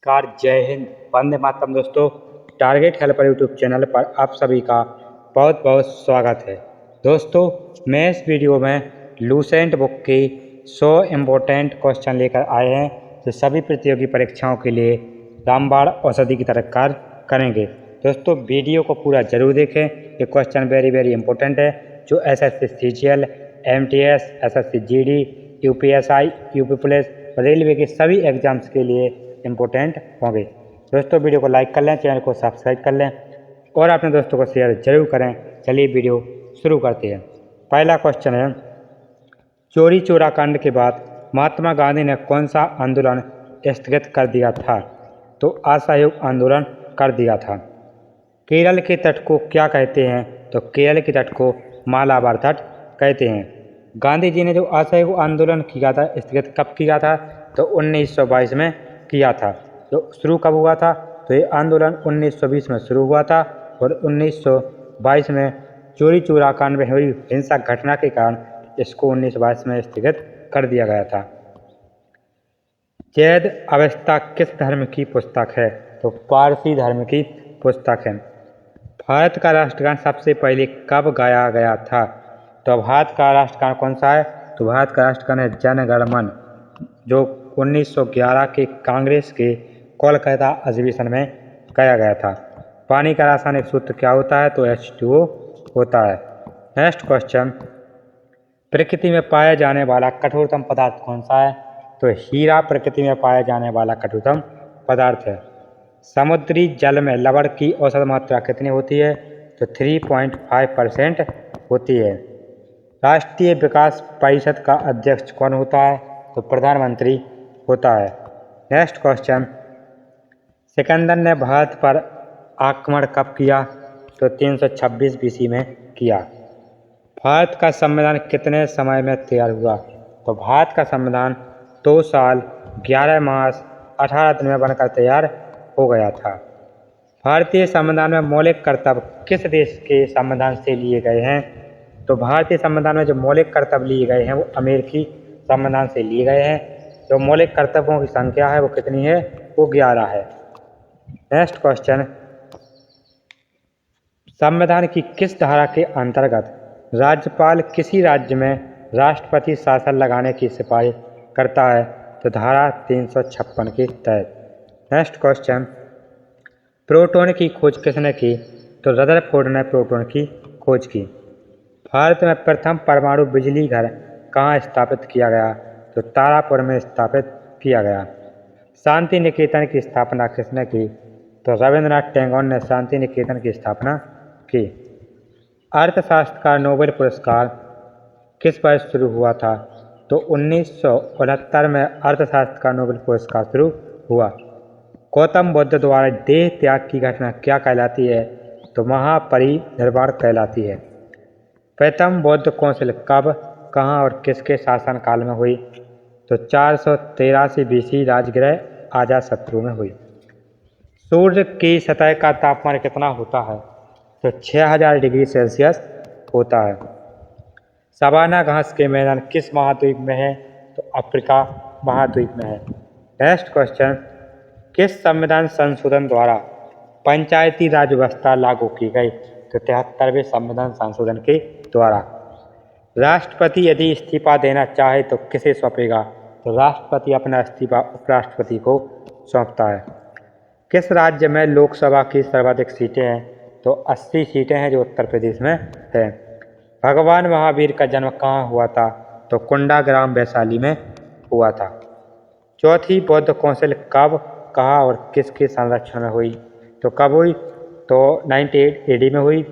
नमस्कार, जय हिंद, वंदे मातरम। दोस्तों, टारगेट हेल्पर यूट्यूब चैनल पर आप सभी का बहुत बहुत स्वागत है। दोस्तों, मैं इस वीडियो में लूसेंट बुक की 100 इम्पोर्टेंट क्वेश्चन लेकर आए हैं जो सभी प्रतियोगी परीक्षाओं के लिए रामबाण औषधि की तरह कार्य करेंगे। दोस्तों, वीडियो को पूरा जरूर देखें। ये क्वेश्चन वेरी इंपॉर्टेंट है जो SSC CGL, MTS, SSC GD, UPSI, UP police, railway के सभी एग्जाम्स के लिए इम्पोर्टेंट होंगे। दोस्तों, वीडियो को लाइक कर लें, चैनल को सब्सक्राइब कर लें और अपने दोस्तों को शेयर जरूर करें। चलिए वीडियो शुरू करते हैं। पहला क्वेश्चन है, चोरी चोरा कांड के बाद महात्मा गांधी ने कौन सा आंदोलन स्थगित कर दिया था? तो असहयोग आंदोलन कर दिया था। केरल के तट को क्या कहते हैं? तो केरल के तट को मालाबार तट कहते हैं। गांधी जी ने जो असहयोग आंदोलन किया था, स्थगित कब किया था? तो 1922 में किया था। जो शुरू कब हुआ था? तो ये आंदोलन 1920 में शुरू हुआ था और 1922 में चोरी चोरा कांड में हुई हिंसक घटना के कारण इसको 1922 में स्थगित कर दिया गया था। जैद अवस्था किस धर्म की पुस्तक है? तो पारसी धर्म की पुस्तक है। भारत का राष्ट्रगान सबसे पहले कब गाया गया था? तो भारत का राष्ट्रगान कौन सा है? तो भारत का राष्ट्रगान है जन गण मन, जो 1911 के कांग्रेस के कोलकाता अधिवेशन में गाया गया था। पानी का रासायनिक सूत्र क्या होता है? तो H2O होता है। नेक्स्ट क्वेश्चन, प्रकृति में पाया जाने वाला कठोरतम पदार्थ कौन सा है? तो हीरा प्रकृति में पाया जाने वाला कठोरतम पदार्थ है। समुद्री जल में लवण की औसत मात्रा कितनी होती है? तो 3.5% होती है। राष्ट्रीय विकास परिषद का अध्यक्ष कौन होता है? तो प्रधानमंत्री होता है। नेक्स्ट क्वेश्चन, सिकंदर ने भारत पर आक्रमण कब किया? तो 326 BC में किया। भारत का संविधान कितने समय में तैयार हुआ? तो भारत का संविधान 2 साल 11 मास 18 दिन में बनकर तैयार हो गया था। भारतीय संविधान में मौलिक कर्तव्य किस देश के संविधान से लिए गए हैं? तो भारतीय संविधान में जो मौलिक कर्तव्य लिए गए हैं वो अमेरिकी संविधान से लिए गए हैं। जो मौलिक कर्तव्यों की संख्या है वो कितनी है? वो 11 है। नेक्स्ट क्वेश्चन, संविधान की किस धारा के अंतर्गत राज्यपाल किसी राज्य में राष्ट्रपति शासन लगाने की सिफारिश करता है? तो धारा 356 के तहत। नेक्स्ट क्वेश्चन, प्रोटॉन की खोज किसने की? तो रदरफोर्ड ने प्रोटॉन की खोज की। भारत में प्रथम परमाणु बिजली घर कहाँ स्थापित किया गया? तो तारापुर में स्थापित किया गया। शांति निकेतन की स्थापना किसने की? तो रविंद्रनाथ टैगोर ने शांति निकेतन की स्थापना की। अर्थशास्त्र का नोबेल पुरस्कार किस वर्ष शुरू हुआ था? तो 1969 में अर्थशास्त्र का नोबेल पुरस्कार शुरू हुआ। गौतम बुद्ध द्वारा देह त्याग की घटना क्या कहलाती है? तो महापरिनिर्वाण कहलाती है। प्रथम बौद्ध कौंसिल कब, कहाँ और किसके शासनकाल में हुई? तो 483 BC राजगृह अजातशत्रु में हुई। सूर्य की सतह का तापमान कितना होता है? तो 6000 डिग्री सेल्सियस होता है। सवाना घास के मैदान किस महाद्वीप में है? तो अफ्रीका महाद्वीप में है। नेक्स्ट क्वेश्चन, किस संविधान संशोधन द्वारा पंचायती राज व्यवस्था लागू की गई? तो 73वें संविधान संशोधन के द्वारा। राष्ट्रपति यदि इस्तीफा देना चाहे तो किसे सौंपेगा? तो राष्ट्रपति अपना इस्तीफा उपराष्ट्रपति को सौंपता है। किस राज्य में लोकसभा की सर्वाधिक सीटें हैं? तो 80 सीटें हैं जो उत्तर प्रदेश में है। भगवान महावीर का जन्म कहाँ हुआ था? तो कुंडाग्राम वैशाली में हुआ था। चौथी बौद्ध कौंसिल कब, कहाँ और किसके संरक्षण में हुई? तो कब हुई? तो 98 AD में हुई।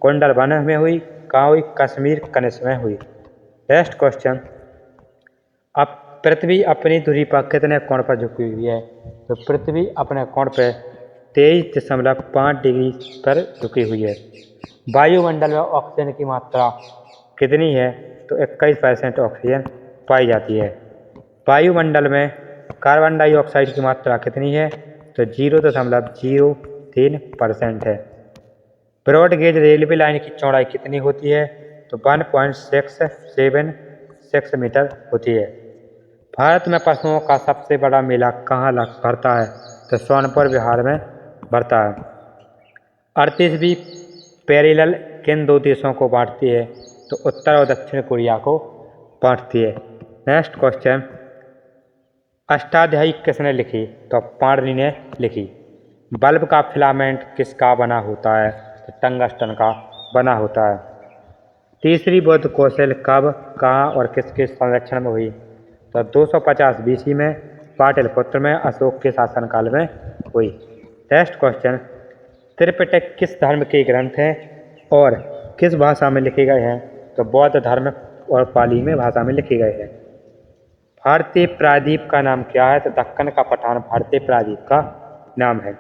कुंडलवन में हुई। कहाँ हुई? कश्मीर कनिष्क में हुई। नेक्स्ट क्वेश्चन, अब पृथ्वी अपनी धुरी पर कितने कोण पर झुकी हुई है? तो पृथ्वी अपने कोण पर 23.5 डिग्री पर झुकी हुई है। वायुमंडल में ऑक्सीजन की मात्रा कितनी है? तो 21% ऑक्सीजन पाई जाती है। वायुमंडल में कार्बन डाइऑक्साइड की मात्रा कितनी है? तो 0.03% है। ब्रॉड गेज रेलवे लाइन की चौड़ाई कितनी होती है? तो 1.676 मीटर होती है। भारत में पशुओं का सबसे बड़ा मेला कहाँ भरता है? तो सोनपुर बिहार में पड़ता है। 38वीं पैरेलल किन दो देशों को बांटती है? तो उत्तर और दक्षिण कोरिया को बांटती है। नेक्स्ट क्वेश्चन, अष्टाध्यायी किसने लिखी? तो पाणिनि ने लिखी। बल्ब का फिलामेंट किसका बना होता है? तो टंगस्टन का बना होता है। तीसरी बौद्ध कौशल कब, कहाँ और किसके संरक्षण में हुई? तो 250 BC में पाटलिपुत्र में अशोक के शासनकाल में हुई। नेक्स्ट क्वेश्चन, त्रिपिटक किस धर्म के ग्रंथ हैं और किस भाषा में लिखे गए हैं? तो बौद्ध धर्म और पाली में भाषा में लिखे गए हैं। भारतीय प्रायद्वीप का नाम क्या है? तो दक्कन का पठान भारतीय प्रायद्वीप का नाम है।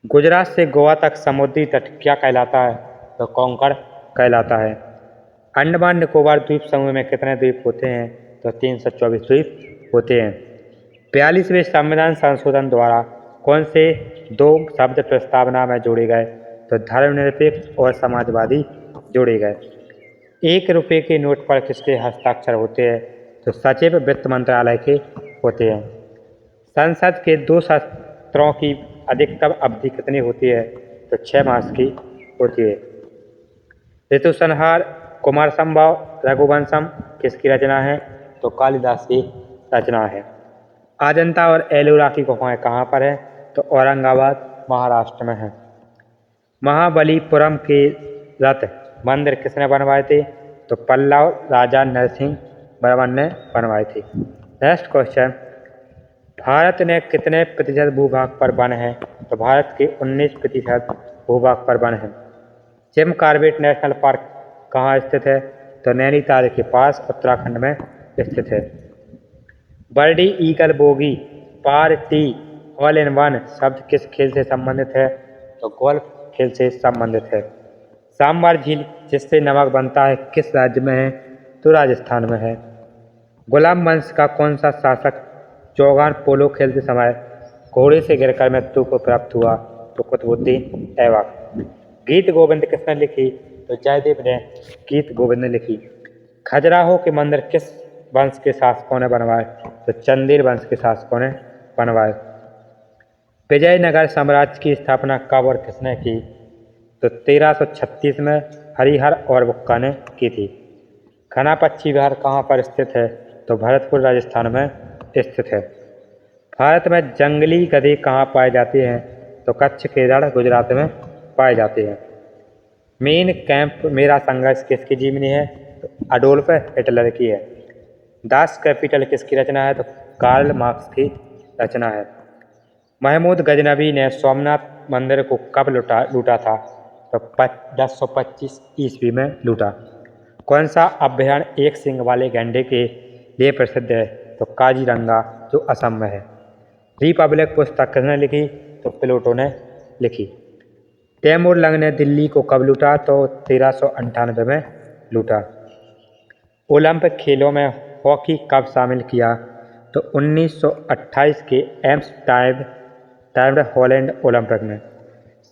गुजरात से गोवा तक समुद्री तट क्या कहलाता है? तो कोंकण कहलाता है। अंडमान निकोबार द्वीप समूह में कितने द्वीप होते हैं? तो 324 द्वीप होते हैं। 42वें संविधान संशोधन द्वारा कौन से दो शब्द प्रस्तावना में जोड़े गए? तो धर्मनिरपेक्ष और समाजवादी जोड़े गए। 1 रुपये के नोट पर किसके हस्ताक्षर होते हैं? तो सचिव वित्त मंत्रालय के होते हैं। संसद के 2 सत्रों की अधिकतम अवधि कितनी होती है? तो 6 मास की होती है। ऋतु संहार, कुमार संभव, रघुवंशम किसकी रचना है? तो कालिदास की रचना है। अजंता और एलोरा की गुफाएं कहाँ पर है? तो औरंगाबाद महाराष्ट्र में है। महाबलीपुरम के रथ मंदिर किसने बनवाए थे? तो पल्लव राजा नरसिंह वर्मन ने बनवाए थे। नेक्स्ट क्वेश्चन, भारत ने कितने प्रतिशत भूभाग पर वन है? तो भारत के 19% भूभाग पर वन है। जिम कॉर्बेट नेशनल पार्क कहाँ स्थित है? तो नैनीताल के पास उत्तराखंड में स्थित है। Birdie eagle bogey par tee all in one शब्द किस खेल से संबंधित है? तो गोल्फ खेल से संबंधित है। सांबर झील जिससे नमक बनता है किस राज्य में है? तो राजस्थान में है। गुलाम वंश का कौन सा शासक चौगान पोलो खेलते समय घोड़े से गिरकर मृत्यु को प्राप्त हुआ? तो कुतुबुद्दीन ऐबक। गीत गोविंद किसने लिखी? तो जयदेव ने गीत गोविंद ने लिखी। खजुराहो के मंदिर किस वंश के शासकों ने बनवाए? तो चंदेल वंश के शासकों ने बनवाए। विजयनगर साम्राज्य की स्थापना कब और किसने की? तो 1336 में हरिहर और बुक्का ने की थी। खनापच्छी विहार कहाँ पर स्थित है? तो भरतपुर राजस्थान में स्थित है। भारत में जंगली गधे कहाँ पाए जाते हैं? तो कच्छ, केरल, गुजरात में पाए जाते हैं। मेन कैंप मेरा संघर्ष किसकी जीवनी है? तो अडोल्फ हिटलर की है। दास कैपिटल किसकी रचना है? तो कार्ल मार्क्स की रचना है। महमूद गजनबी ने सोमनाथ मंदिर को कब लूटा था? तो 1025 ईस्वी में लूटा। कौन सा अभयारण्य एक सींग वाले गैंडे के लिए प्रसिद्ध है? तो काजीरंगा जो असम में है। रिपब्लिक पुस्तक किसने लिखी? तो प्लेटो ने लिखी। तैमूर लंग ने दिल्ली को कब लूटा? तो 1398 में लूटा। ओलंपिक खेलों में हॉकी कब शामिल किया? तो 1928 के एम्स्टर्डम हॉलैंड ओलंपिक में।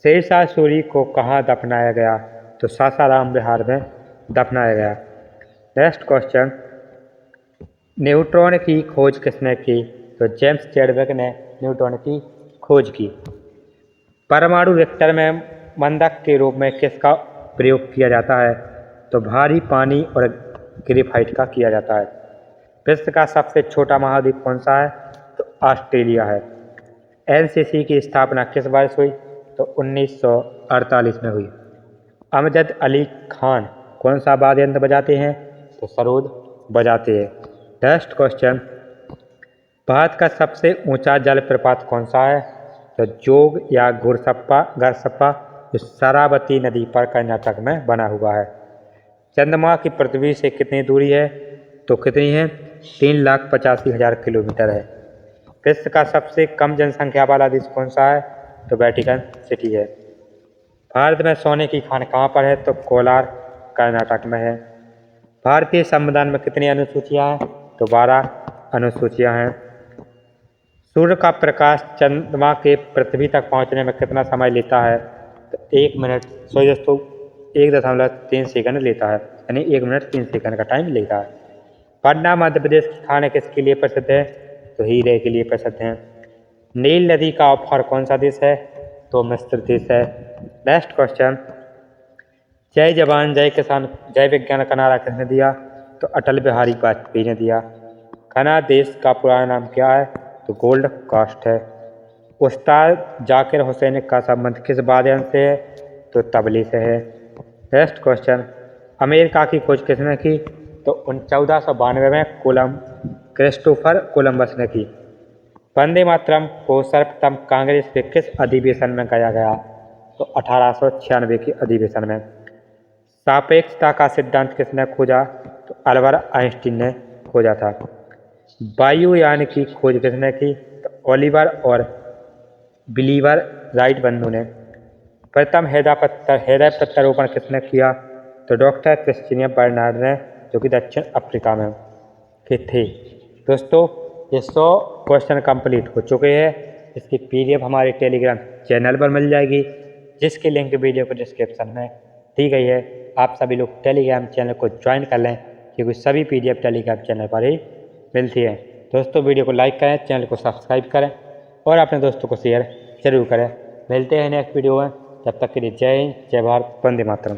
शेरशाह सूरी को कहाँ दफनाया गया? तो सासाराम बिहार में दफनाया गया। नेक्स्ट क्वेश्चन, न्यूट्रॉन की खोज किसने की? तो जेम्स चैडविक ने न्यूट्रॉन की खोज की। परमाणु रिएक्टर में मंदक के रूप में किसका प्रयोग किया जाता है? तो भारी पानी और ग्रेफाइट का किया जाता है। विश्व का सबसे छोटा महाद्वीप कौन सा है? तो ऑस्ट्रेलिया है। एनसीसी की स्थापना किस वर्ष हुई? तो 1948 में हुई। अमजद अली खान कौन सा वाद्य यंत्र बजाते हैं? तो सरोद बजाते हैं। नेक्स्ट क्वेश्चन, भारत का सबसे ऊंचा जलप्रपात कौन सा है? तो जोग या गरसप्पा जो शरावती नदी पर कर्नाटक में बना हुआ है। चंद्रमा की पृथ्वी से कितनी दूरी है? तो कितनी है? 3,85,000 किलोमीटर है। विश्व का सबसे कम जनसंख्या वाला देश कौन सा है? तो वेटिकन सिटी है। भारत में सोने की खान कहाँ पर है? तो कोलार कर्नाटक में है। भारतीय संविधान में कितनी अनुसूचियाँ हैं? तो 12 अनुसूचियाँ हैं। सूर्य का प्रकाश चंद्रमा के पृथ्वी तक पहुंचने में कितना समय लेता है? तो 1 मिनट 1.3 सेकंड लेता है, यानी 1 मिनट 3 सेकंड का टाइम लेता है। पटना मध्य प्रदेश की खाने किसके लिए प्रसिद्ध है? तो हीरे के लिए प्रसिद्ध हैं। नील नदी का उपहार कौन सा देश है? तो मिस्र देश है। नेक्स्ट क्वेश्चन, जय जवान जय किसान जय विज्ञान का नारा किसने दिया? तो अटल बिहारी वाजपेयी ने दिया। घना देश का पुराना नाम क्या है? तो गोल्ड कास्ट है। उस्ताद जाकिर हुसैन का संबंध किस वाद्ययंत्र से है? तो तबले से है। नेक्स्ट क्वेश्चन, अमेरिका की खोज किसने की? तो 1492 में क्रिस्टोफर कोलंबस ने की। वंदे मातरम को सर्वप्रथम कांग्रेस के किस अधिवेशन में गाया गया? तो 1896 के अधिवेशन में। सापेक्षता का सिद्धांत किसने खोजा? तो अल्बर्ट आइंस्टीन ने खोजा था। वायुयान की खोज किसने की? तो ओलिवर और बिलीवर राइट बंधु ने। प्रथम हृदय प्रत्यारोपण किसने किया? तो डॉक्टर क्रिस्टिनिया बर्नार्ड ने, जो कि दक्षिण अफ्रीका में के थे। दोस्तों, ये 100 क्वेश्चन कंप्लीट हो चुके हैं। इसकी PDF हमारे टेलीग्राम चैनल पर मिल जाएगी, जिसकी लिंक वीडियो के डिस्क्रिप्शन में दी गई है। आप सभी लोग टेलीग्राम चैनल को ज्वाइन कर लें, क्योंकि सभी PDF टेलीग्राम चैनल पर ही मिलती है। दोस्तों, वीडियो को लाइक करें, चैनल को सब्सक्राइब करें और अपने दोस्तों को शेयर जरूर करें। मिलते हैं नेक्स्ट वीडियो में, तब तक के लिए जय हिंद, जय भारत, वंदे मातरम।